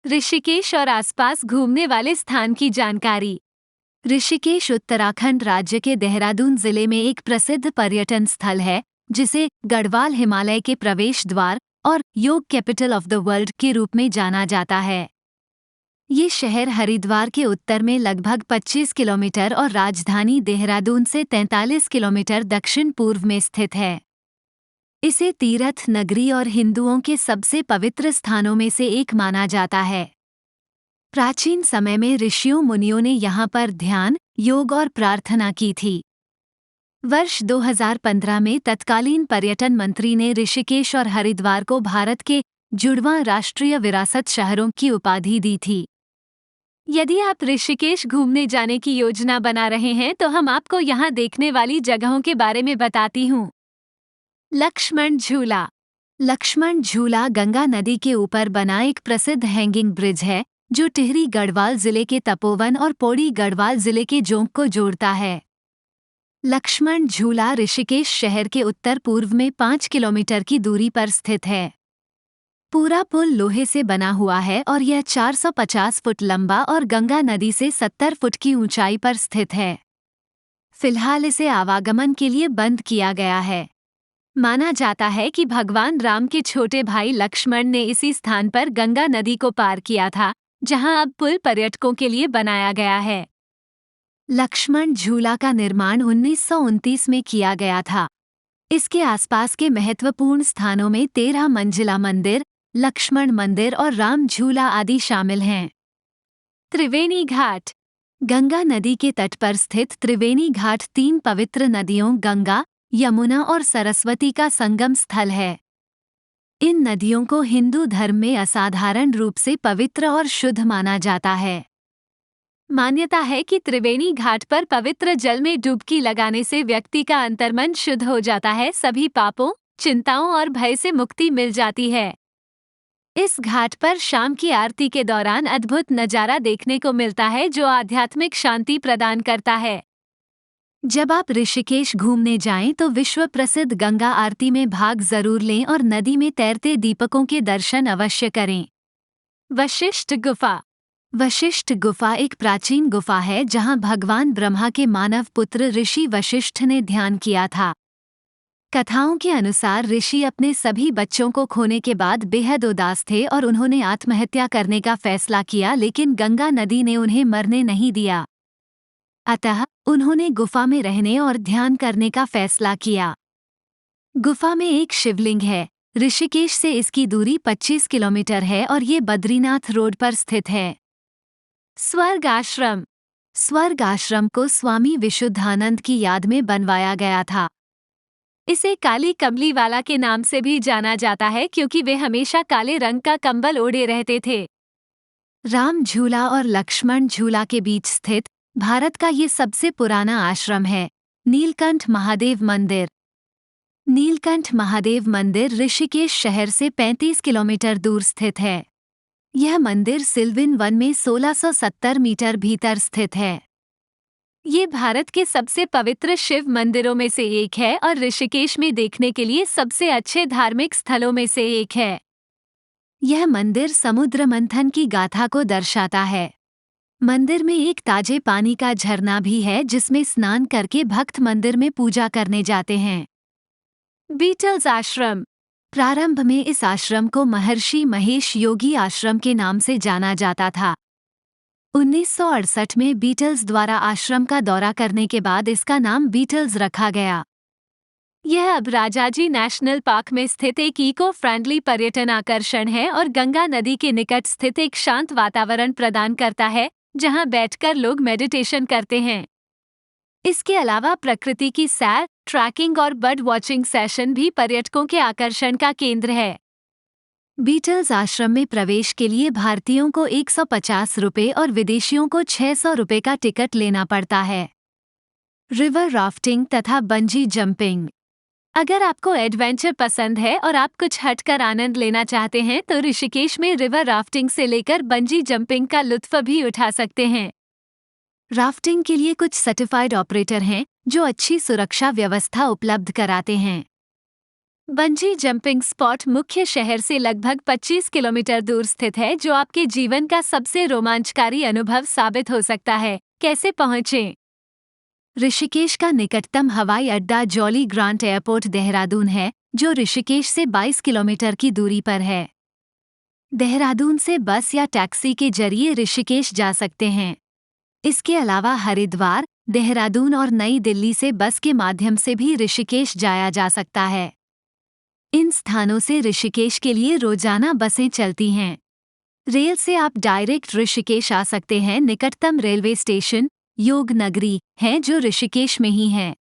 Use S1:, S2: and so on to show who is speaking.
S1: ऋषिकेश और आसपास घूमने वाले स्थान की जानकारी। ऋषिकेश उत्तराखंड राज्य के देहरादून जिले में एक प्रसिद्ध पर्यटन स्थल है, जिसे गढ़वाल हिमालय के प्रवेश द्वार और योग कैपिटल ऑफ द वर्ल्ड के रूप में जाना जाता है। ये शहर हरिद्वार के उत्तर में लगभग 25 किलोमीटर और राजधानी देहरादून से 43 किलोमीटर दक्षिण पूर्व में स्थित है। इसे तीर्थ नगरी और हिंदुओं के सबसे पवित्र स्थानों में से एक माना जाता है। प्राचीन समय में ऋषियों मुनियों ने यहाँ पर ध्यान, योग और प्रार्थना की थी। वर्ष 2015 में तत्कालीन पर्यटन मंत्री ने ऋषिकेश और हरिद्वार को भारत के जुड़वां राष्ट्रीय विरासत शहरों की उपाधि दी थी। यदि आप ऋषिकेश घूमने जाने की योजना बना रहे हैं तो हम आपको यहाँ देखने वाली जगहों के बारे में बताती हूँ। लक्ष्मण झूला। लक्ष्मण झूला गंगा नदी के ऊपर बना एक प्रसिद्ध हैंगिंग ब्रिज है, जो टिहरी गढ़वाल जिले के तपोवन और पौड़ी गढ़वाल जिले के जोंक को जोड़ता है। लक्ष्मण झूला ऋषिकेश शहर के उत्तर पूर्व में 5 किलोमीटर की दूरी पर स्थित है। पूरा पुल लोहे से बना हुआ है और यह 450 फुट लंबा और गंगा नदी से 70 फुट की ऊंचाई पर स्थित है। फिलहाल इसे आवागमन के लिए बंद किया गया है। माना जाता है कि भगवान राम के छोटे भाई लक्ष्मण ने इसी स्थान पर गंगा नदी को पार किया था, जहां अब पुल पर्यटकों के लिए बनाया गया है। लक्ष्मण झूला का निर्माण 1929 में किया गया था। इसके आसपास के महत्वपूर्ण स्थानों में 13 मंजिला मंदिर, लक्ष्मण मंदिर और राम झूला आदि शामिल हैं। त्रिवेणी घाट। गंगा नदी के तट पर स्थित त्रिवेणी घाट 3 पवित्र नदियों गंगा, यमुना और सरस्वती का संगम स्थल है। इन नदियों को हिंदू धर्म में असाधारण रूप से पवित्र और शुद्ध माना जाता है। मान्यता है कि त्रिवेणी घाट पर पवित्र जल में डुबकी लगाने से व्यक्ति का अंतर्मन शुद्ध हो जाता है, सभी पापों, चिंताओं और भय से मुक्ति मिल जाती है। इस घाट पर शाम की आरती के दौरान अद्भुत नजारा देखने को मिलता है, जो आध्यात्मिक शांति प्रदान करता है। जब आप ऋषिकेश घूमने जाएं तो विश्व प्रसिद्ध गंगा आरती में भाग जरूर लें और नदी में तैरते दीपकों के दर्शन अवश्य करें। वशिष्ठ गुफा। वशिष्ठ गुफा एक प्राचीन गुफा है जहां भगवान ब्रह्मा के मानव पुत्र ऋषि वशिष्ठ ने ध्यान किया था। कथाओं के अनुसार ऋषि अपने सभी बच्चों को खोने के बाद बेहद उदास थे और उन्होंने आत्महत्या करने का फैसला किया, लेकिन गंगा नदी ने उन्हें मरने नहीं दिया। अतः उन्होंने गुफा में रहने और ध्यान करने का फैसला किया। गुफा में एक शिवलिंग है। ऋषिकेश से इसकी दूरी 25 किलोमीटर है और ये बद्रीनाथ रोड पर स्थित है। स्वर्ग आश्रम। स्वर्ग आश्रम को स्वामी विशुद्धानंद की याद में बनवाया गया था। इसे काली कमली वाला के नाम से भी जाना जाता है, क्योंकि वे हमेशा काले रंग का कंबल ओढ़े रहते थे। राम झूला और लक्ष्मण झूला के बीच स्थित भारत का ये सबसे पुराना आश्रम है। नीलकंठ महादेव मंदिर। नीलकंठ महादेव मंदिर ऋषिकेश शहर से 35 किलोमीटर दूर स्थित है। यह मंदिर सिल्विन वन में 1670 मीटर भीतर स्थित है। ये भारत के सबसे पवित्र शिव मंदिरों में से एक है और ऋषिकेश में देखने के लिए सबसे अच्छे धार्मिक स्थलों में से एक है। यह मंदिर समुद्र मंथन की गाथा को दर्शाता है। मंदिर में एक ताजे पानी का झरना भी है, जिसमें स्नान करके भक्त मंदिर में पूजा करने जाते हैं। बीटल्स आश्रम। प्रारंभ में इस आश्रम को महर्षि महेश योगी आश्रम के नाम से जाना जाता था। 1968 में बीटल्स द्वारा आश्रम का दौरा करने के बाद इसका नाम बीटल्स रखा गया। यह अब राजाजी नेशनल पार्क में स्थित एक इको फ्रेंडली पर्यटन आकर्षण है और गंगा नदी के निकट स्थित एक शांत वातावरण प्रदान करता है, जहां बैठकर लोग मेडिटेशन करते हैं। इसके अलावा प्रकृति की सैर, ट्रैकिंग और बर्ड वॉचिंग सेशन भी पर्यटकों के आकर्षण का केंद्र है। बीटल्स आश्रम में प्रवेश के लिए भारतीयों को 150 रुपये और विदेशियों को 600 रुपये का टिकट लेना पड़ता है। रिवर राफ्टिंग तथा बंजी जंपिंग। अगर आपको एडवेंचर पसंद है और आप कुछ हटकर आनंद लेना चाहते हैं तो ऋषिकेश में रिवर राफ्टिंग से लेकर बंजी जंपिंग का लुत्फ भी उठा सकते हैं। राफ्टिंग के लिए कुछ सर्टिफाइड ऑपरेटर हैं जो अच्छी सुरक्षा व्यवस्था उपलब्ध कराते हैं। बंजी जंपिंग स्पॉट मुख्य शहर से लगभग 25 किलोमीटर दूर स्थित है, जो आपके जीवन का सबसे रोमांचकारी अनुभव साबित हो सकता है। कैसे पहुंचें? ऋषिकेश का निकटतम हवाई अड्डा जॉली ग्रांट एयरपोर्ट देहरादून है, जो ऋषिकेश से 22 किलोमीटर की दूरी पर है। देहरादून से बस या टैक्सी के जरिए ऋषिकेश जा सकते हैं। इसके अलावा हरिद्वार, देहरादून और नई दिल्ली से बस के माध्यम से भी ऋषिकेश जाया जा सकता है। इन स्थानों से ऋषिकेश के लिए रोजाना बसें चलती हैं। रेल से आप डायरेक्ट ऋषिकेश आ सकते हैं। निकटतम रेलवे स्टेशन योग नगरी है, जो ऋषिकेश में ही है।